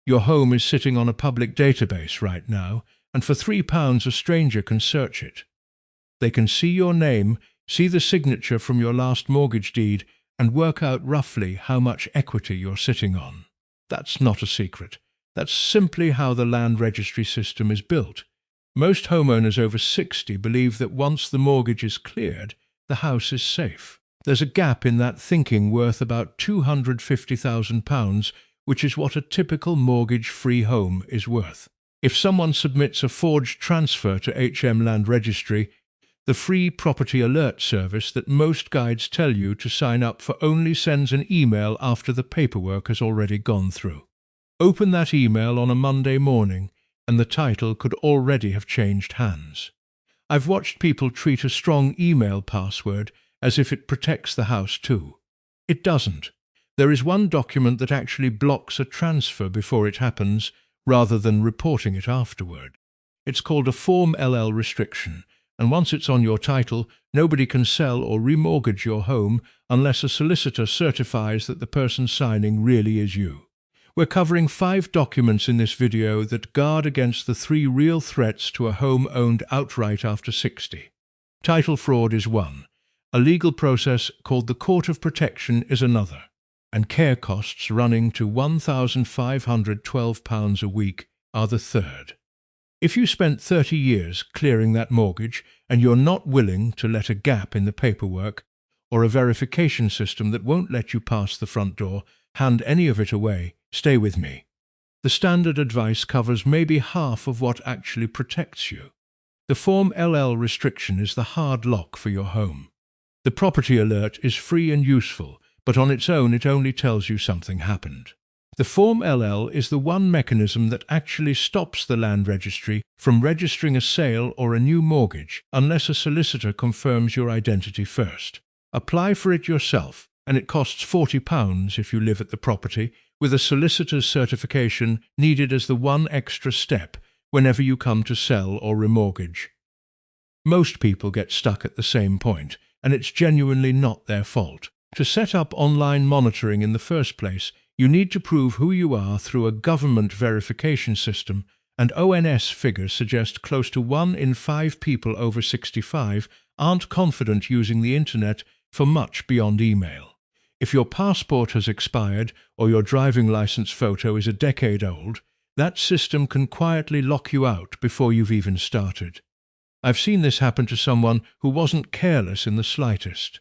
Your home is sitting on a public database right now, and for £3 a stranger can search it. They can see your name, see the signature from your last mortgage deed, and work out roughly how much equity you're sitting on. That's not a secret. That's simply how the land registry system is built. Most homeowners over 60 believe that once the mortgage is cleared, the house is safe. There's a gap in that thinking worth about £250,000, which is what a typical mortgage-free home is worth. If someone submits a forged transfer to HM Land Registry, the free property alert service that most guides tell you to sign up for only sends an email after the paperwork has already gone through. Open that email on a Monday morning, and the title could already have changed hands. I've watched people treat a strong email password as if it protects the house too. It doesn't. There is one document that actually blocks a transfer before it happens, rather than reporting it afterward. It's called a Form LL restriction, and once it's on your title, nobody can sell or remortgage your home unless a solicitor certifies that the person signing really is you. We're covering 5 documents in this video that guard against the 3 real threats to a home owned outright after 60. Title fraud is one. A legal process called the Court of Protection is another. And care costs running to £1,512 a week are the third. If you spent 30 years clearing that mortgage and you're not willing to let a gap in the paperwork or a verification system that won't let you pass the front door hand any of it away, stay with me. The standard advice covers maybe half of what actually protects you. The Form LL restriction is the hard lock for your home. The property alert is free and useful, but on its own it only tells you something happened. The Form LL is the one mechanism that actually stops the land registry from registering a sale or a new mortgage unless a solicitor confirms your identity first. Apply for it yourself, and it costs £40 if you live at the property, with a solicitor's certification needed as the one extra step whenever you come to sell or remortgage. Most people get stuck at the same point, and it's genuinely not their fault. To set up online monitoring in the first place, you need to prove who you are through a government verification system, and ONS figures suggest close to 1 in 5 people over 65 aren't confident using the internet for much beyond email. If your passport has expired or your driving license photo is a decade old, that system can quietly lock you out before you've even started. I've seen this happen to someone who wasn't careless in the slightest.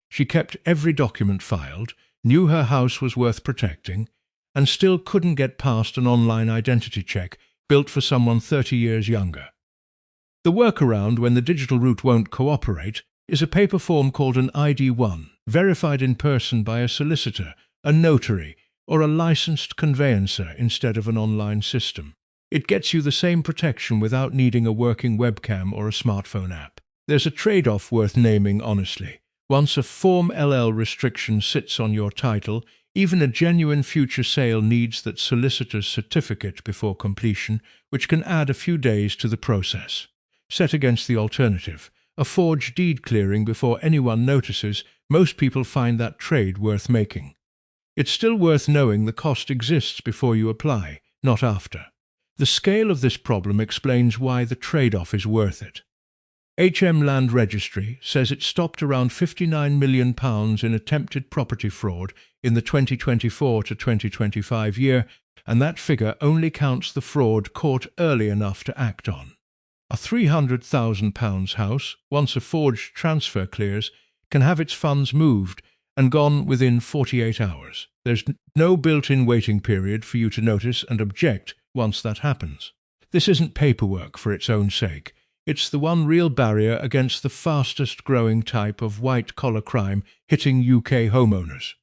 She kept every document filed, knew her house was worth protecting, and still couldn't get past an online identity check built for someone 30 years younger. The workaround when the digital route won't cooperate is a paper form called an ID1, verified in person by a solicitor, a notary, or a licensed conveyancer instead of an online system. It gets you the same protection without needing a working webcam or a smartphone app. There's a trade-off worth naming honestly. Once a Form LL restriction sits on your title, even a genuine future sale needs that solicitor's certificate before completion, which can add a few days to the process. Set against the alternative, a forged deed clearing before anyone notices, most people find that trade worth making. It's still worth knowing the cost exists before you apply, not after. The scale of this problem explains why the trade-off is worth it. HM Land Registry says it stopped around £59 million in attempted property fraud in the 2024 to 2025 year, and that figure only counts the fraud caught early enough to act on. A £300,000 house, once a forged transfer clears, can have its funds moved and gone within 48 hours. There's no built-in waiting period for you to notice and object once that happens. This isn't paperwork for its own sake. It's the one real barrier against the fastest-growing type of white-collar crime hitting UK homeowners.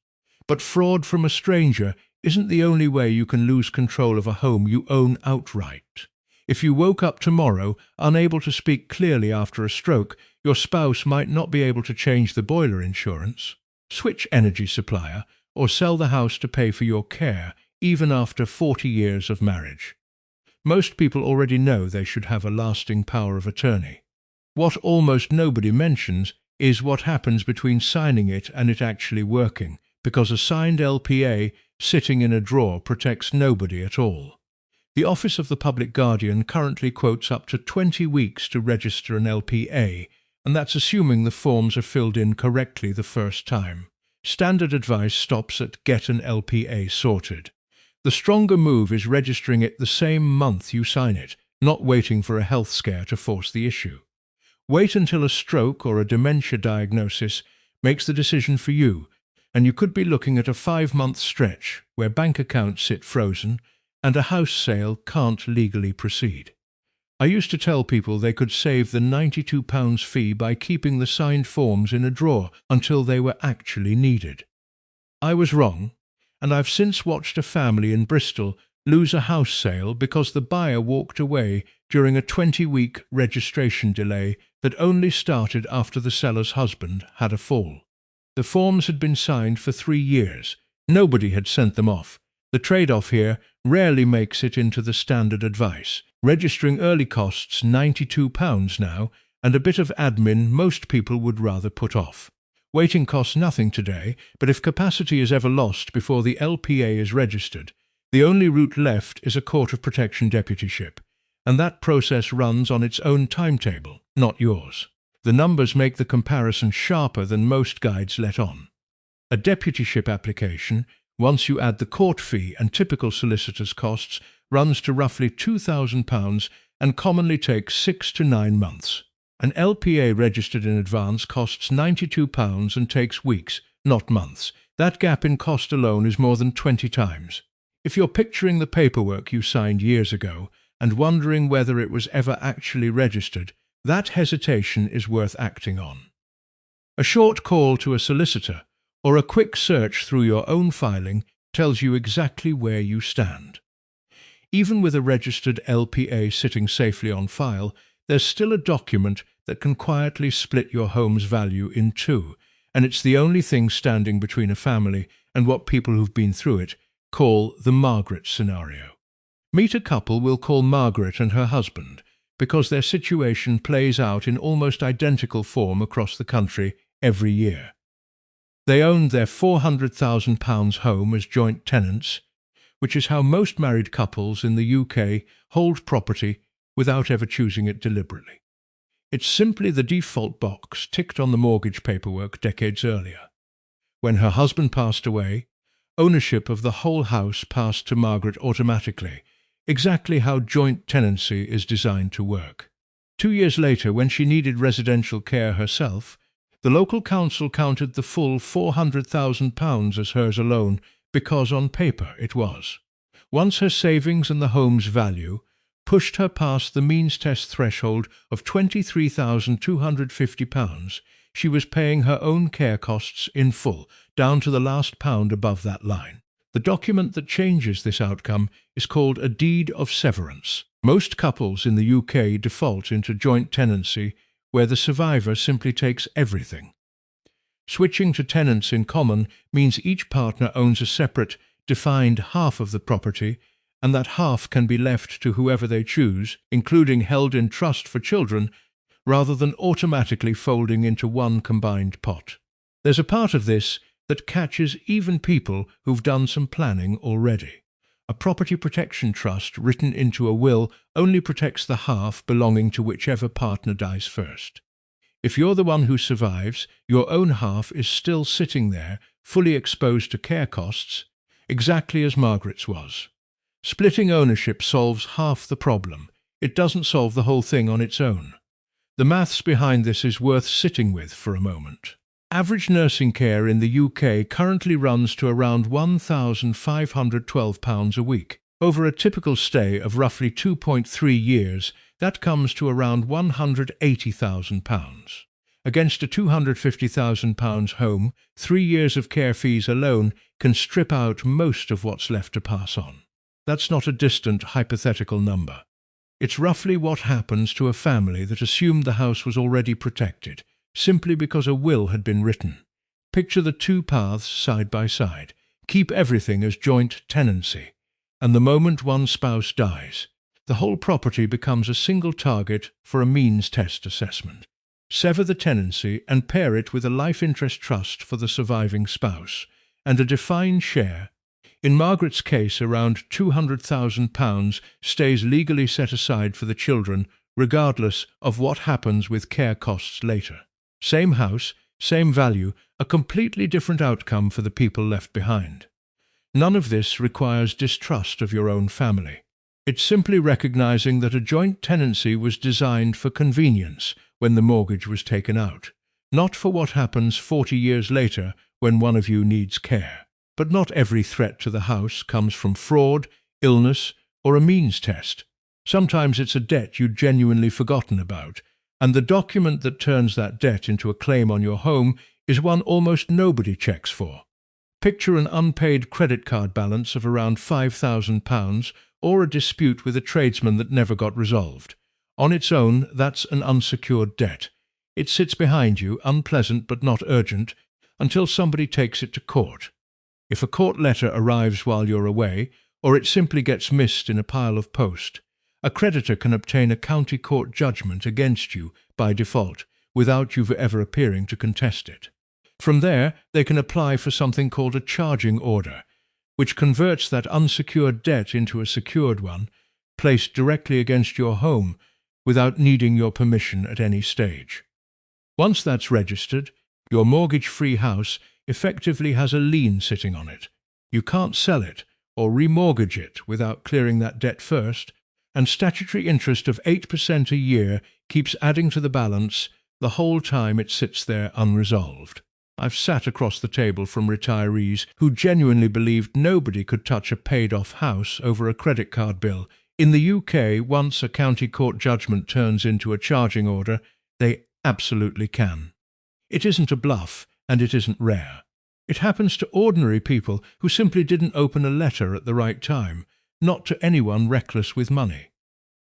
But fraud from a stranger isn't the only way you can lose control of a home you own outright. If you woke up tomorrow unable to speak clearly after a stroke, your spouse might not be able to change the boiler insurance, switch energy supplier, or sell the house to pay for your care, even after 40 years of marriage. Most people already know they should have a lasting power of attorney. What almost nobody mentions is what happens between signing it and it actually working, because a signed LPA sitting in a drawer protects nobody at all. The Office of the Public Guardian currently quotes up to 20 weeks to register an LPA, and that's assuming the forms are filled in correctly the first time. Standard advice stops at get an LPA sorted. The stronger move is registering it the same month you sign it, not waiting for a health scare to force the issue. Wait until a stroke or a dementia diagnosis makes the decision for you, and you could be looking at a 5-month stretch where bank accounts sit frozen and a house sale can't legally proceed. I used to tell people they could save the £92 fee by keeping the signed forms in a drawer until they were actually needed. I was wrong, and I've since watched a family in Bristol lose a house sale because the buyer walked away during a 20-week registration delay that only started after the seller's husband had a fall. The forms had been signed for 3 years. Nobody had sent them off. The trade-off here rarely makes it into the standard advice. Registering early costs £92 now, and a bit of admin most people would rather put off. Waiting costs nothing today, but if capacity is ever lost before the LPA is registered, the only route left is a Court of Protection deputyship, and that process runs on its own timetable, not yours. The numbers make the comparison sharper than most guides let on. A deputyship application, once you add the court fee and typical solicitor's costs, runs to roughly £2,000 and commonly takes 6 to 9 months. An LPA registered in advance costs £92 and takes weeks, not months. That gap in cost alone is more than 20 times. If you're picturing the paperwork you signed years ago and wondering whether it was ever actually registered, that hesitation is worth acting on. A short call to a solicitor or a quick search through your own filing tells you exactly where you stand. Even with a registered LPA sitting safely on file, there's still a document that can quietly split your home's value in two, and it's the only thing standing between a family and what people who've been through it call the Margaret scenario. Meet a couple we'll call Margaret and her husband, because their situation plays out in almost identical form across the country every year. They owned their £400,000 home as joint tenants, which is how most married couples in the UK hold property without ever choosing it deliberately. It's simply the default box ticked on the mortgage paperwork decades earlier. When her husband passed away, ownership of the whole house passed to Margaret automatically, exactly how joint tenancy is designed to work. 2 years later, when she needed residential care herself, the local council counted the full £400,000 as hers alone because on paper it was. Once her savings and the home's value pushed her past the means test threshold of £23,250, she was paying her own care costs in full, down to the last pound above that line. The document that changes this outcome is called a deed of severance. Most couples in the UK default into joint tenancy, where the survivor simply takes everything. Switching to tenants in common means each partner owns a separate, defined half of the property, and that half can be left to whoever they choose, including held in trust for children, rather than automatically folding into one combined pot. There's a part of this that catches even people who've done some planning already. A property protection trust written into a will only protects the half belonging to whichever partner dies first. If you're the one who survives, your own half is still sitting there, fully exposed to care costs, exactly as Margaret's was. Splitting ownership solves half the problem. It doesn't solve the whole thing on its own. The maths behind this is worth sitting with for a moment. Average nursing care in the UK currently runs to around £1,512 a week. Over a typical stay of roughly 2.3 years, that comes to around £180,000. Against a £250,000 home, 3 years of care fees alone can strip out most of what's left to pass on. That's not a distant, hypothetical number. It's roughly what happens to a family that assumed the house was already protected, simply because a will had been written. Picture the two paths side by side. Keep everything as joint tenancy, and the moment one spouse dies, the whole property becomes a single target for a means test assessment. Sever the tenancy and pair it with a life interest trust for the surviving spouse, and a defined share. In Margaret's case, around £200,000 stays legally set aside for the children, regardless of what happens with care costs later. Same house, same value, a completely different outcome for the people left behind. None of this requires distrust of your own family. It's simply recognizing that a joint tenancy was designed for convenience when the mortgage was taken out, not for what happens 40 years later when one of you needs care. But not every threat to the house comes from fraud, illness, or a means test. Sometimes it's a debt you'd genuinely forgotten about, and the document that turns that debt into a claim on your home is one almost nobody checks for. Picture an unpaid credit card balance of around £5,000 or a dispute with a tradesman that never got resolved. On its own, that's an unsecured debt. It sits behind you, unpleasant but not urgent, until somebody takes it to court. If a court letter arrives while you're away, or it simply gets missed in a pile of post, a creditor can obtain a county court judgment against you by default, without you ever appearing to contest it. From there, they can apply for something called a charging order, which converts that unsecured debt into a secured one, placed directly against your home, without needing your permission at any stage. Once that's registered, your mortgage-free house effectively has a lien sitting on it. You can't sell it or remortgage it without clearing that debt first, and statutory interest of 8% a year keeps adding to the balance the whole time it sits there unresolved. I've sat across the table from retirees who genuinely believed nobody could touch a paid-off house over a credit card bill. In the UK, once a county court judgment turns into a charging order, they absolutely can. It isn't a bluff, and it isn't rare. It happens to ordinary people who simply didn't open a letter at the right time, not to anyone reckless with money.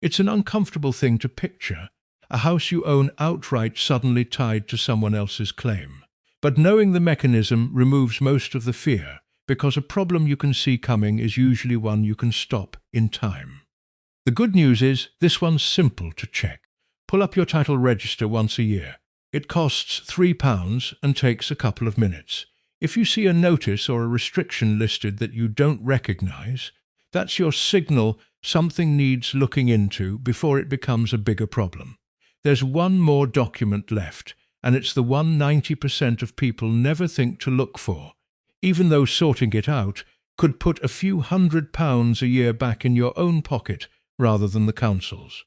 It's an uncomfortable thing to picture, a house you own outright suddenly tied to someone else's claim. But knowing the mechanism removes most of the fear, because a problem you can see coming is usually one you can stop in time. The good news is, this one's simple to check. Pull up your title register once a year. It costs £3 and takes a couple of minutes. If you see a notice or a restriction listed that you don't recognize, that's your signal something needs looking into before it becomes a bigger problem. There's one more document left, and it's the one 90% of people never think to look for, even though sorting it out could put a few £100 a year back in your own pocket rather than the council's.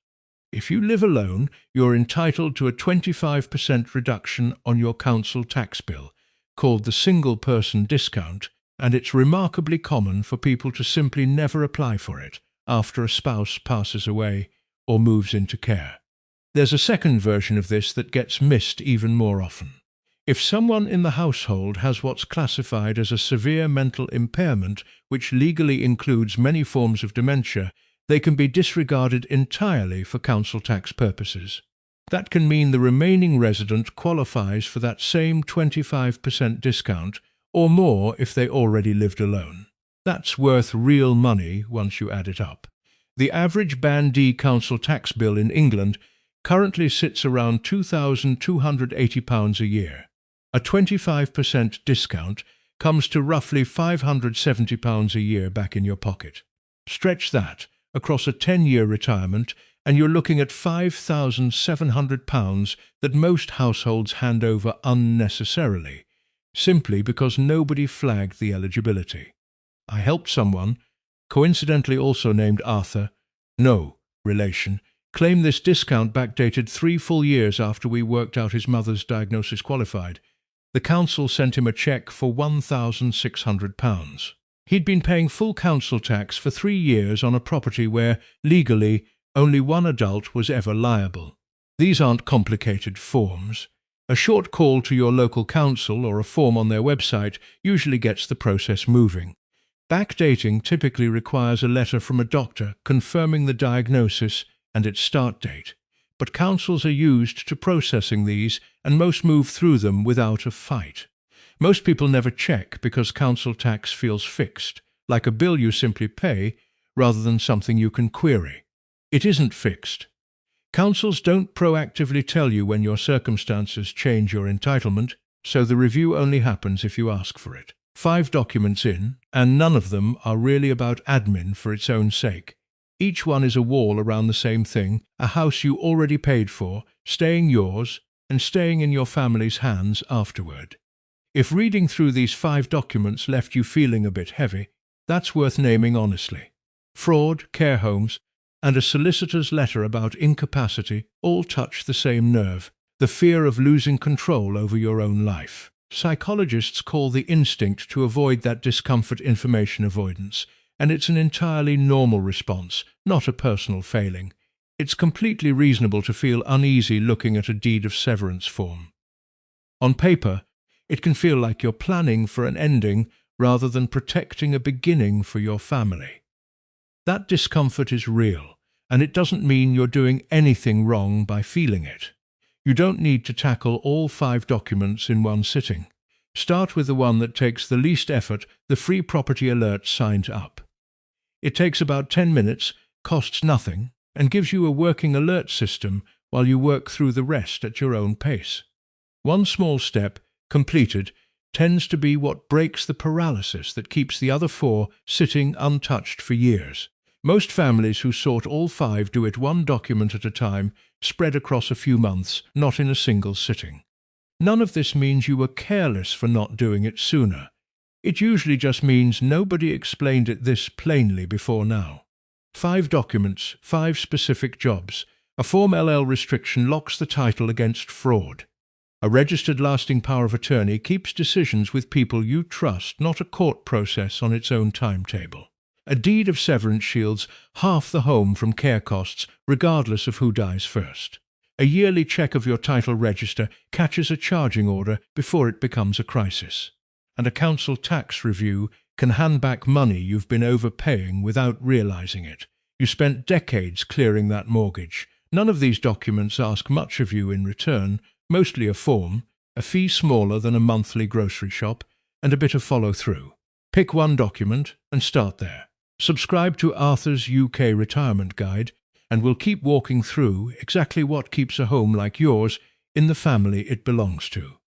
If you live alone, you're entitled to a 25% reduction on your council tax bill, called the single-person discount, and it's remarkably common for people to simply never apply for it after a spouse passes away or moves into care. There's a second version of this that gets missed even more often. If someone in the household has what's classified as a severe mental impairment, which legally includes many forms of dementia, they can be disregarded entirely for council tax purposes. That can mean the remaining resident qualifies for that same 25% discount, or more if they already lived alone. That's worth real money once you add it up. The average Band D council tax bill in England currently sits around £2,280 a year. A 25% discount comes to roughly £570 a year back in your pocket. Stretch that across a 10-year retirement, and you're looking at £5,700 that most households hand over unnecessarily, simply because nobody flagged the eligibility. I helped someone, coincidentally also named Arthur, no relation, claim this discount backdated 3 full years after we worked out his mother's diagnosis qualified. The council sent him a cheque for £1,600. He'd been paying full council tax for 3 years on a property where, legally, only one adult was ever liable. These aren't complicated forms. A short call to your local council or a form on their website usually gets the process moving. Backdating typically requires a letter from a doctor confirming the diagnosis and its start date, but councils are used to processing these, and most move through them without a fight. Most people never check because council tax feels fixed, like a bill you simply pay rather than something you can query. It isn't fixed. Councils don't proactively tell you when your circumstances change your entitlement, so the review only happens if you ask for it. 5 documents in, and none of them are really about admin for its own sake. Each one is a wall around the same thing, a house you already paid for, staying yours, and staying in your family's hands afterward. If reading through these 5 documents left you feeling a bit heavy, that's worth naming honestly. Fraud, care homes, and a solicitor's letter about incapacity all touch the same nerve, the fear of losing control over your own life. Psychologists call the instinct to avoid that discomfort information avoidance, and it's an entirely normal response, not a personal failing. It's completely reasonable to feel uneasy looking at a deed of severance form. On paper, it can feel like you're planning for an ending rather than protecting a beginning for your family. That discomfort is real, and it doesn't mean you're doing anything wrong by feeling it. You don't need to tackle all 5 documents in one sitting. Start with the one that takes the least effort, the free property alert signed up. It takes about 10 minutes, costs nothing, and gives you a working alert system while you work through the rest at your own pace. One small step, completed, tends to be what breaks the paralysis that keeps the other 4 sitting untouched for years. Most families who sort all 5 do it one document at a time, spread across a few months, not in a single sitting. None of this means you were careless for not doing it sooner. It usually just means nobody explained it this plainly before now. 5 documents, 5 specific jobs. A Form LL restriction locks the title against fraud. A registered lasting power of attorney keeps decisions with people you trust, not a court process on its own timetable. A deed of severance shields half the home from care costs, regardless of who dies first. A yearly check of your title register catches a charging order before it becomes a crisis. And a council tax review can hand back money you've been overpaying without realizing it. You spent decades clearing that mortgage. None of these documents ask much of you in return, mostly a form, a fee smaller than a monthly grocery shop, and a bit of follow-through. Pick one document and start there. Subscribe to Arthur's UK Retirement Guide, and we'll keep walking through exactly what keeps a home like yours in the family it belongs to.